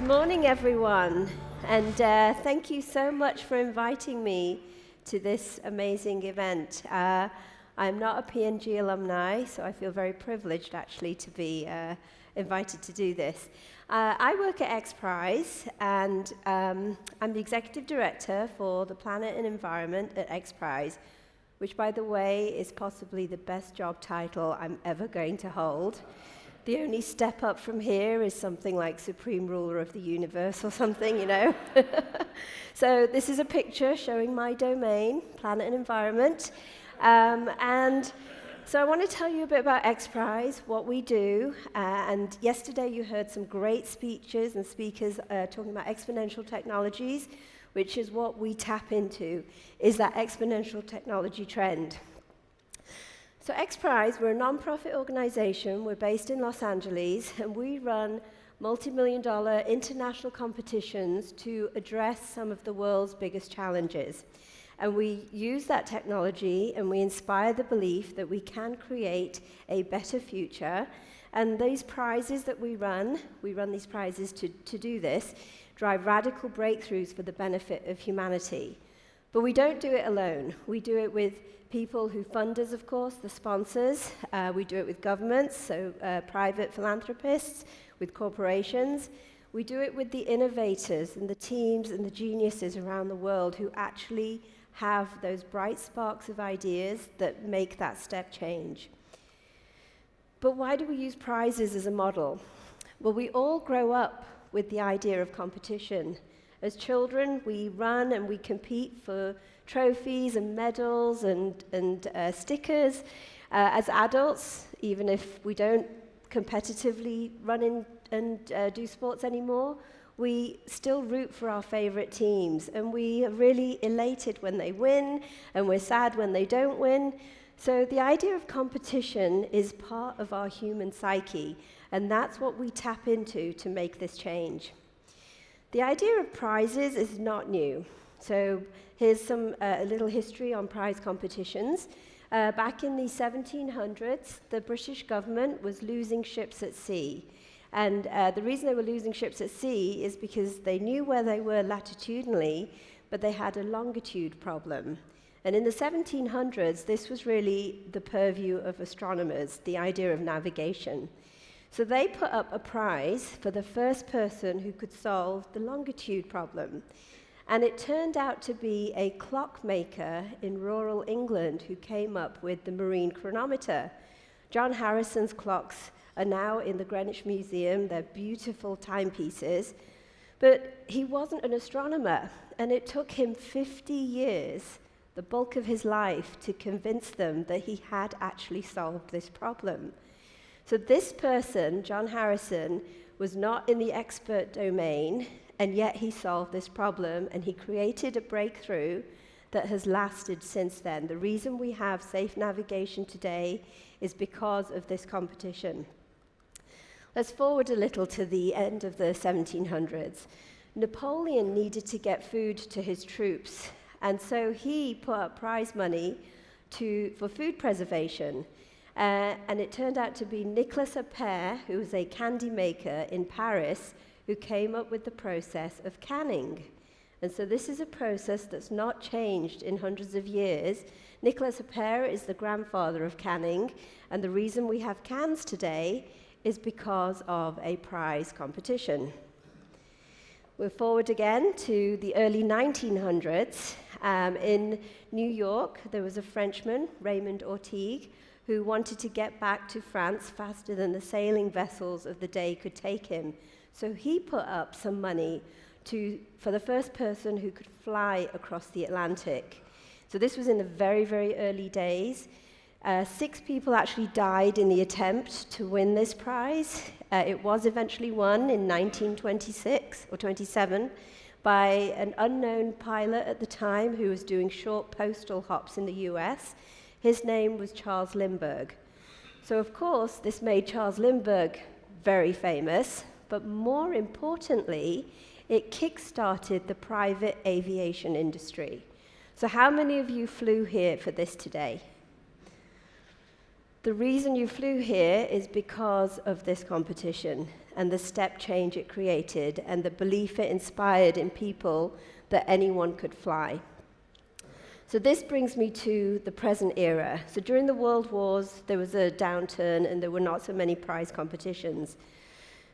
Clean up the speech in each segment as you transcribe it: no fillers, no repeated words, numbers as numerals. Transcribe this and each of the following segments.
morning, everyone, and thank you so much for inviting me to this amazing event. I'm not a P&G alumni, so I feel very privileged, actually, to be invited to do this. I work at XPRIZE, and I'm the executive director for the planet and environment at XPRIZE, which, by the way, is possibly the best job title I'm ever going to hold. The only step up from here is something like Supreme Ruler of the Universe or something, you know. So this is a picture showing my domain, planet and environment. And so I want to tell you a bit about XPRIZE, what we do. And yesterday you heard some great speeches and speakers talking about exponential technologies, which is what we tap into, is that exponential technology trend. So XPRIZE, we're a non-profit organization. We're based in Los Angeles, and we run multi-million-dollar international competitions to address some of the world's biggest challenges. And we use that technology, and we inspire the belief that we can create a better future. And these prizes that we run these prizes to do this, drive radical breakthroughs for the benefit of humanity. But we don't do it alone. We do it with people who fund us, of course, the sponsors. We do it with governments, so private philanthropists, with corporations. We do it with the innovators and the teams and the geniuses around the world who actually have those bright sparks of ideas that make that step change. But why do we use prizes as a model? Well, we all grow up with the idea of competition. As children, we run and we compete for trophies and medals and stickers. As adults, even if we don't competitively run and do sports anymore, we still root for our favorite teams, and we are really elated when they win, and we're sad when they don't win. So the idea of competition is part of our human psyche, and that's what we tap into to make this change. The idea of prizes is not new. So here's a little history on prize competitions. Back in the 1700s, the British government was losing ships at sea. And the reason they were losing ships at sea is because they knew where they were latitudinally, but they had a longitude problem. And in the 1700s, this was really the purview of astronomers, the idea of navigation. So they put up a prize for the first person who could solve the longitude problem. And it turned out to be a clockmaker in rural England who came up with the marine chronometer. John Harrison's clocks are now in the Greenwich Museum. They're beautiful timepieces. But he wasn't an astronomer, and it took him 50 years, the bulk of his life, to convince them that he had actually solved this problem. So this person, John Harrison, was not in the expert domain, and yet he solved this problem, and he created a breakthrough that has lasted since then. The reason we have safe navigation today is because of this competition. Let's forward a little to the end of the 1700s. Napoleon needed to get food to his troops, and so he put up prize money for food preservation. And it turned out to be Nicolas Appert, who was a candy maker in Paris, who came up with the process of canning. And so this is a process that's not changed in hundreds of years. Nicolas Appert is the grandfather of canning, and the reason we have cans today is because of a prize competition. We're forward again to the early 1900s. In New York, there was a Frenchman, Raymond Ortigue, who wanted to get back to France faster than the sailing vessels of the day could take him. So he put up some money for the first person who could fly across the Atlantic. So this was in the very, very early days. 6 people actually died in the attempt to win this prize. It was eventually won in 1926 or 27 by an unknown pilot at the time who was doing short postal hops in the US. His name was Charles Lindbergh. So, of course, this made Charles Lindbergh very famous, but more importantly, it kick-started the private aviation industry. So how many of you flew here for this today? The reason you flew here is because of this competition. and the step change it created and the belief it inspired in people that anyone could fly. So this brings me to the present era. So during the World Wars, there was a downturn and there were not so many prize competitions.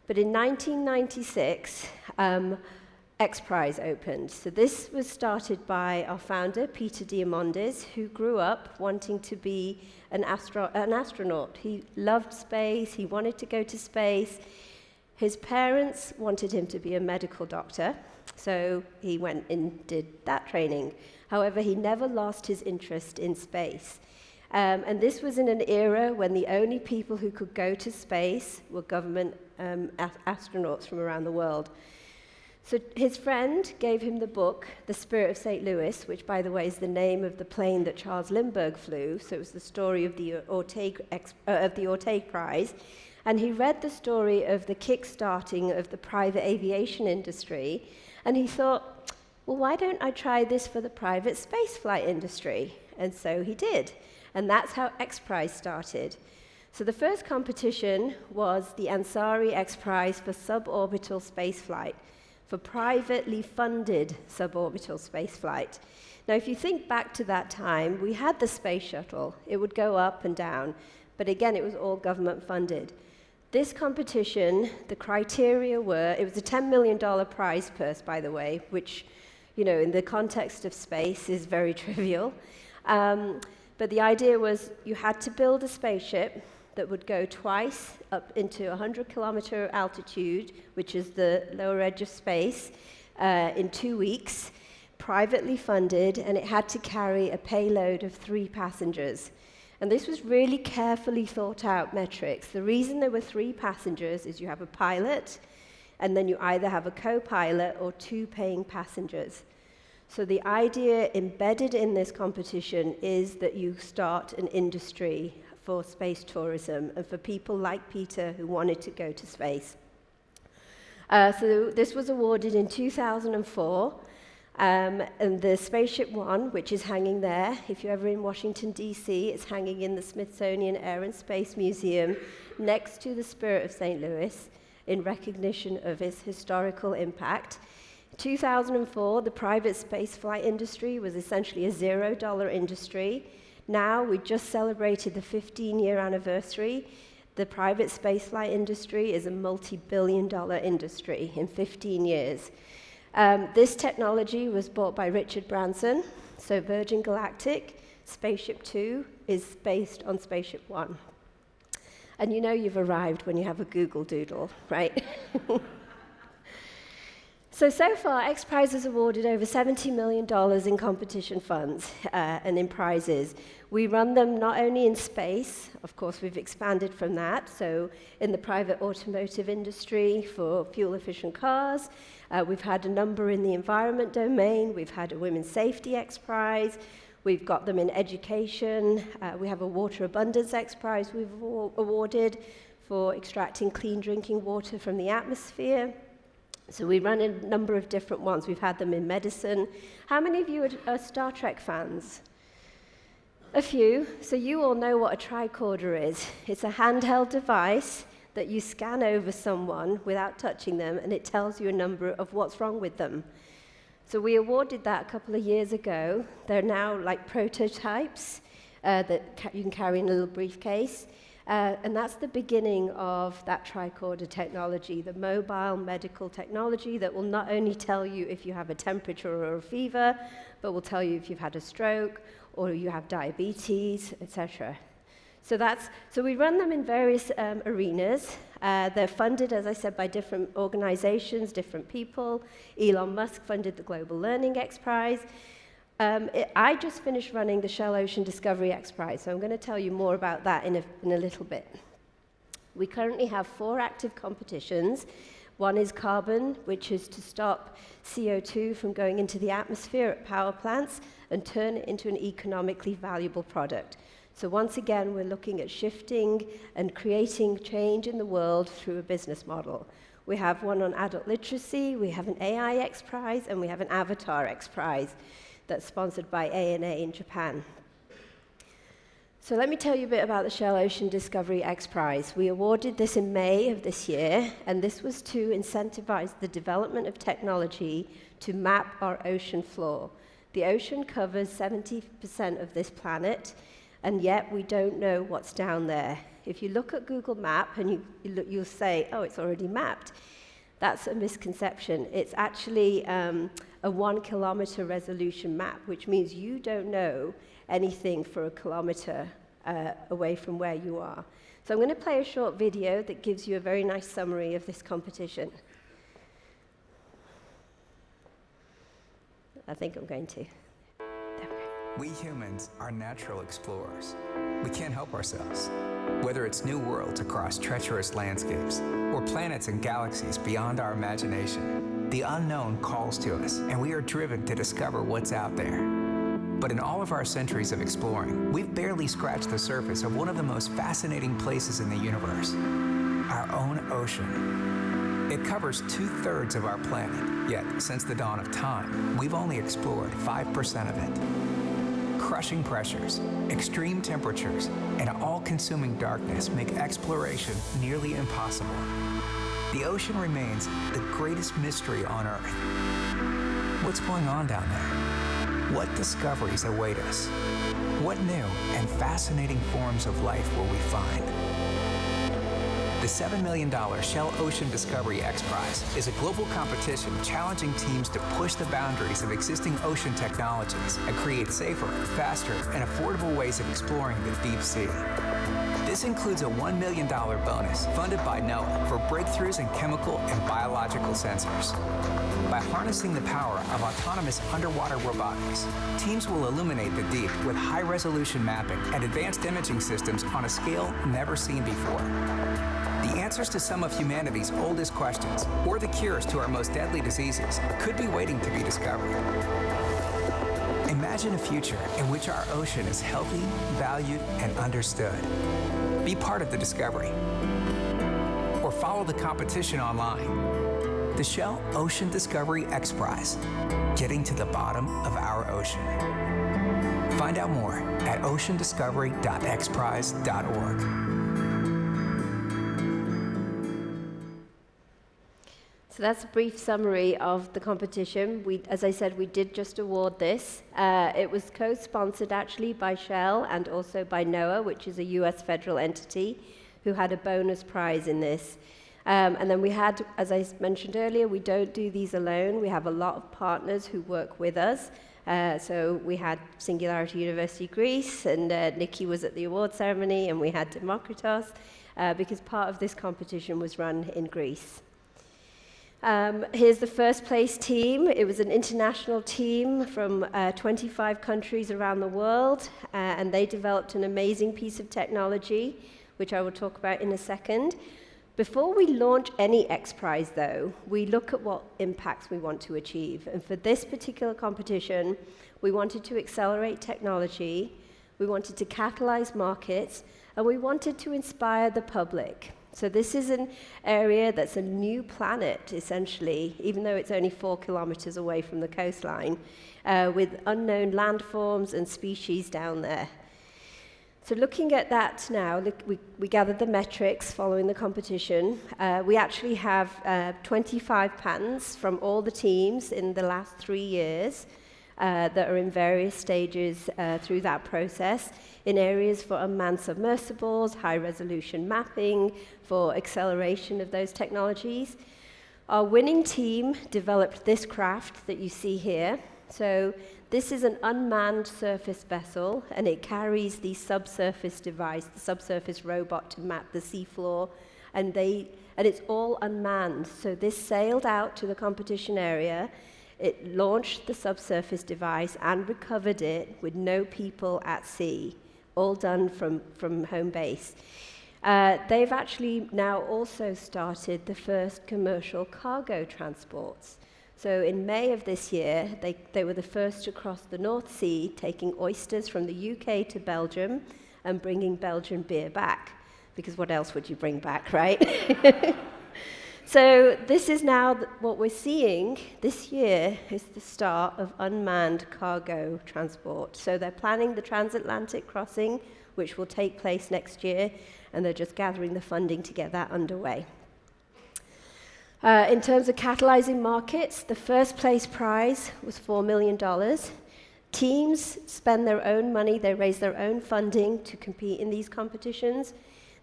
But in 1996, XPRIZE opened. So this was started by our founder, Peter Diamandis, who grew up wanting to be an astronaut. He loved space, he wanted to go to space. His parents wanted him to be a medical doctor, so he went and did that training. However, he never lost his interest in space. And this was in an era when the only people who could go to space were government astronauts from around the world. So his friend gave him the book, The Spirit of St. Louis, which, by the way, is the name of the plane that Charles Lindbergh flew. So it was the story of the Orteig Prize. And he read the story of the kick-starting of the private aviation industry, and he thought, well, why don't I try this for the private spaceflight industry? And so he did. And that's how XPRIZE started. So the first competition was the Ansari XPRIZE for suborbital spaceflight, for privately funded suborbital spaceflight. Now, if you think back to that time, we had the space shuttle. It would go up and down, but again, it was all government funded. This competition, the criteria were, it was a $10 million prize purse, by the way, which, you know, in the context of space is very trivial. But the idea was you had to build a spaceship that would go twice up into 100-kilometer altitude, which is the lower edge of space, in 2 weeks, privately funded, and it had to carry a payload of 3 passengers. And this was really carefully thought out metrics. The reason there were 3 passengers is you have a pilot, and then you either have a co-pilot or 2 paying passengers. So the idea embedded in this competition is that you start an industry for space tourism and for people like Peter who wanted to go to space. So this was awarded in 2004, and the Spaceship One, which is hanging there, if you're ever in Washington, D.C., it's hanging in the Smithsonian Air and Space Museum next to the Spirit of St. Louis in recognition of its historical impact. In 2004, the private spaceflight industry was essentially a $0 industry. Now, we just celebrated the 15-year anniversary. The private spaceflight industry is a multi-billion-dollar industry in 15 years. This technology was bought by Richard Branson, so Virgin Galactic, Spaceship Two is based on Spaceship One. And you know you've arrived when you have a Google Doodle, right? So far, XPRIZE has awarded over $70 million in competition funds and in prizes. We run them not only in space, of course we've expanded from that, so in the private automotive industry for fuel-efficient cars. We've had a number in the environment domain. We've had a women's safety XPRIZE. We've got them in education. We have a water abundance XPRIZE we've awarded for extracting clean drinking water from the atmosphere. So we run a number of different ones. We've had them in medicine. How many of you are Star Trek fans? A few. So you all know what a tricorder is. It's a handheld device that you scan over someone without touching them, and it tells you a number of what's wrong with them. So we awarded that a couple of years ago. They're now like prototypes that you can carry in a little briefcase. And that's the beginning of that tricorder technology, the mobile medical technology that will not only tell you if you have a temperature or a fever, but will tell you if you've had a stroke or you have diabetes, etc. So we run them in various arenas. They're funded, as I said, by different organizations, different people. Elon Musk funded the Global Learning XPRIZE. I just finished running the Shell Ocean Discovery XPRIZE, so I'm going to tell you more about that in a little bit. We currently have 4 active competitions. One is carbon, which is to stop CO2 from going into the atmosphere at power plants and turn it into an economically valuable product. So once again, we're looking at shifting and creating change in the world through a business model. We have one on adult literacy, we have an AI XPRIZE, and we have an avatar XPRIZE that's sponsored by ANA in Japan. So let me tell you a bit about the Shell Ocean Discovery XPRIZE. We awarded this in May of this year, and this was to incentivize the development of technology to map our ocean floor. The ocean covers 70% of this planet, and yet we don't know what's down there. If you look at Google Map and you'll say, oh, it's already mapped, that's a misconception. It's actually a 1 kilometer resolution map, which means you don't know anything for a kilometer away from where you are. So I'm going to play a short video that gives you a very nice summary of this competition. I think I'm going to. We humans are natural explorers. We can't help ourselves. Whether it's new worlds across treacherous landscapes or planets and galaxies beyond our imagination, the unknown calls to us, and we are driven to discover what's out there. But in all of our centuries of exploring, we've barely scratched the surface of one of the most fascinating places in the universe, our own ocean. It covers 2/3 of our planet, yet since the dawn of time, we've only explored 5% of it. Crushing pressures, extreme temperatures, and all-consuming darkness make exploration nearly impossible. The ocean remains the greatest mystery on Earth. What's going on down there? What discoveries await us? What new and fascinating forms of life will we find? The $7 million Shell Ocean Discovery XPRIZE is a global competition challenging teams to push the boundaries of existing ocean technologies and create safer, faster, and affordable ways of exploring the deep sea. This includes a $1 million bonus funded by NOAA for breakthroughs in chemical and biological sensors. By harnessing the power of autonomous underwater robotics, teams will illuminate the deep with high-resolution mapping and advanced imaging systems on a scale never seen before. The answers to some of humanity's oldest questions, or the cures to our most deadly diseases, could be waiting to be discovered. Imagine a future in which our ocean is healthy, valued, and understood. Be part of the discovery. Or follow the competition online. The Shell Ocean Discovery XPRIZE, getting to the bottom of our ocean. Find out more at oceandiscovery.xprize.org. So that's a brief summary of the competition. As I said, we did just award this. It was co-sponsored actually by Shell and also by NOAA, which is a US federal entity, who had a bonus prize in this. And then we had, as I mentioned earlier, we don't do these alone. We have a lot of partners who work with us. So we had Singularity University Greece, and Nikki was at the award ceremony, and we had Demokritos, because part of this competition was run in Greece. Here's the first place team. It was an international team from 25 countries around the world, and they developed an amazing piece of technology, which I will talk about in a second. Before we launch any XPRIZE, though, we look at what impacts we want to achieve. And for this particular competition, we wanted to accelerate technology, we wanted to catalyze markets, and we wanted to inspire the public. So this is an area that's a new planet, essentially, even though it's only 4 kilometers away from the coastline, with unknown landforms and species down there. So looking at that now, we gathered the metrics following the competition. We actually have 25 patents from all the teams in the last 3 years that are in various stages through that process in areas for unmanned submersibles, high-resolution mapping, for acceleration of those technologies. Our winning team developed this craft that you see here. So this is an unmanned surface vessel, and it carries the subsurface device, the subsurface robot to map the seafloor, and it's all unmanned. So this sailed out to the competition area, it launched the subsurface device and recovered it with no people at sea, all done from home base. They've actually now also started the first commercial cargo transports. So in May of this year, they were the first to cross the North Sea, taking oysters from the UK to Belgium and bringing Belgian beer back, because what else would you bring back, right? So this is now what we're seeing this year is the start of unmanned cargo transport. So they're planning the transatlantic crossing which will take place next year, and they're just gathering the funding to get that underway. In terms of Catalyzing Markets, the first place prize was $4 million. Teams spend their own money, they raise their own funding to compete in these competitions.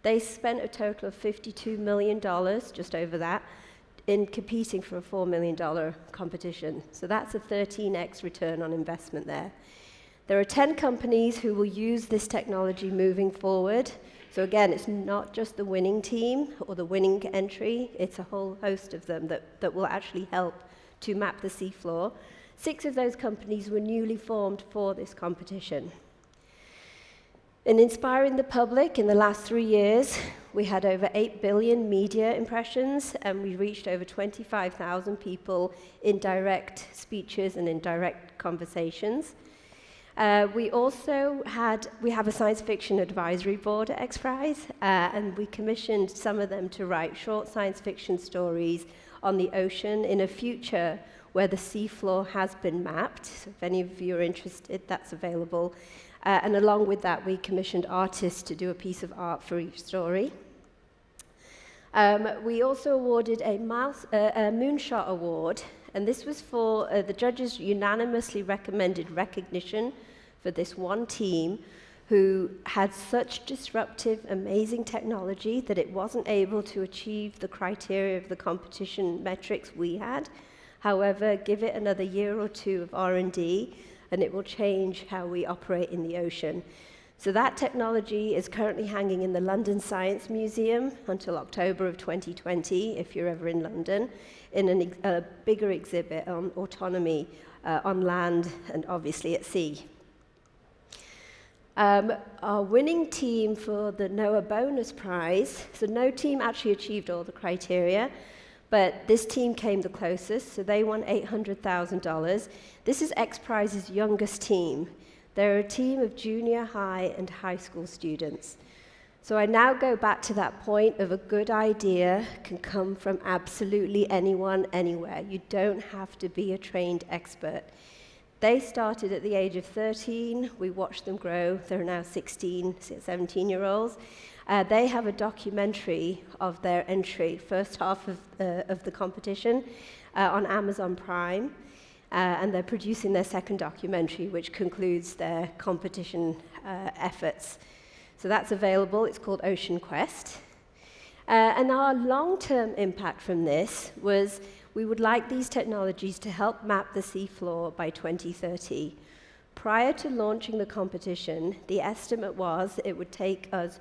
They spent a total of $52 million, just over that, in competing for a $4 million competition. So that's a 13x return on investment there. There are 10 companies who will use this technology moving forward. So again, it's not just the winning team or the winning entry, it's a whole host of them that will actually help to map the seafloor. 6 of those companies were newly formed for this competition. In inspiring the public, in the last 3 years, we had over 8 billion media impressions, and we reached over 25,000 people in direct speeches and in direct conversations. We have a science fiction advisory board at XPRIZE, and we commissioned some of them to write short science fiction stories on the ocean in a future where the seafloor has been mapped. So if any of you are interested, that's available. And along with that, we commissioned artists to do a piece of art for each story. We also awarded a Moonshot Award, and this was for the judges unanimously recommended recognition for this one team who had such disruptive, amazing technology that it wasn't able to achieve the criteria of the competition metrics we had. However, give it another year or 2 of R&D, and it will change how we operate in the ocean. So that technology is currently hanging in the London Science Museum until October of 2020, if you're ever in London, in a bigger exhibit on autonomy on land and obviously at sea. Our winning team for the NOAA bonus prize, so no team actually achieved all the criteria, but this team came the closest, so they won $800,000. This is XPRIZE's youngest team. They're a team of junior high and high school students. So I now go back to that point of a good idea can come from absolutely anyone, anywhere. You don't have to be a trained expert. They started at the age of 13. We watched them grow. They're now 16, 17-year-olds. They have a documentary of their entry, first half of the competition, on Amazon Prime. And they're producing their second documentary, which concludes their competition efforts. So that's available. It's called Ocean Quest. And our long-term impact from this was we would like these technologies to help map the seafloor by 2030. Prior to launching the competition, the estimate was it would take us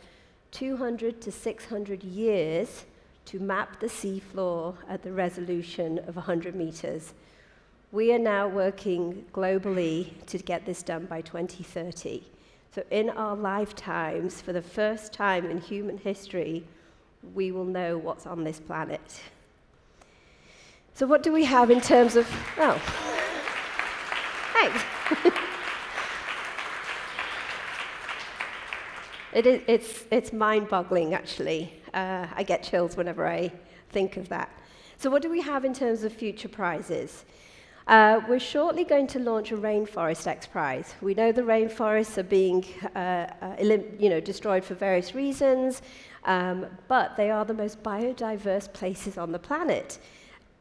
200 to 600 years to map the seafloor at the resolution of 100 meters. We are now working globally to get this done by 2030. So in our lifetimes, for the first time in human history, we will know what's on this planet. So what do we have in terms of, thanks. It's mind-boggling, actually. I get chills whenever I think of that. So what do we have in terms of future prizes? We're shortly going to launch a Rainforest XPRIZE. We know the rainforests are being destroyed for various reasons, but they are the most biodiverse places on the planet.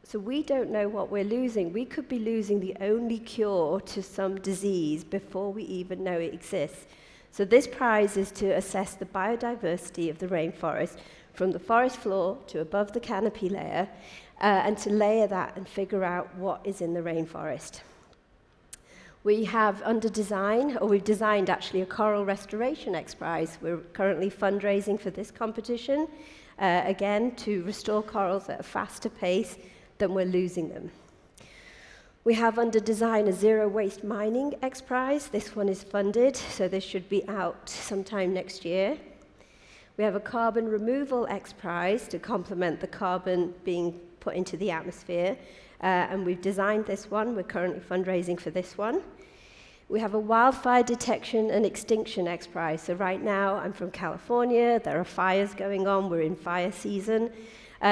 So we don't know what we're losing. We could be losing the only cure to some disease before we even know it exists. So this prize is to assess the biodiversity of the rainforest from the forest floor to above the canopy layer, and to layer that and figure out what is in the rainforest. We have we've designed actually a coral restoration XPRIZE. We're currently fundraising for this competition, again, to restore corals at a faster pace than we're losing them. We have under design a zero waste mining XPRIZE. This one is funded, so this should be out sometime next year. We have a carbon removal XPRIZE to complement the carbon being put into the atmosphere, and we've designed this one. We're currently fundraising for this one. We have a wildfire detection and extinction XPRIZE. So right now, I'm from California. There are fires going on. We're in fire season.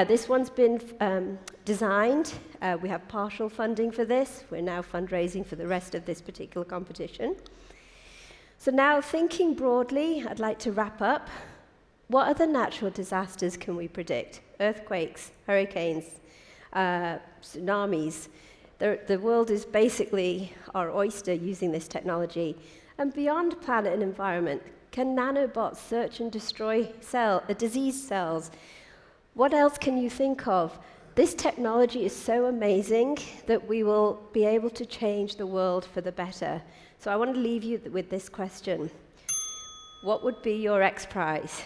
This one's been designed. We have partial funding for this. We're now fundraising for the rest of this particular competition. So now, thinking broadly, I'd like to wrap up. What other natural disasters can we predict? Earthquakes, hurricanes, tsunamis. The world is basically our oyster using this technology. And beyond planet and environment, can nanobots search and destroy disease cells? What else can you think of? This technology is so amazing that we will be able to change the world for the better. So I want to leave you with this question. What would be your XPRIZE?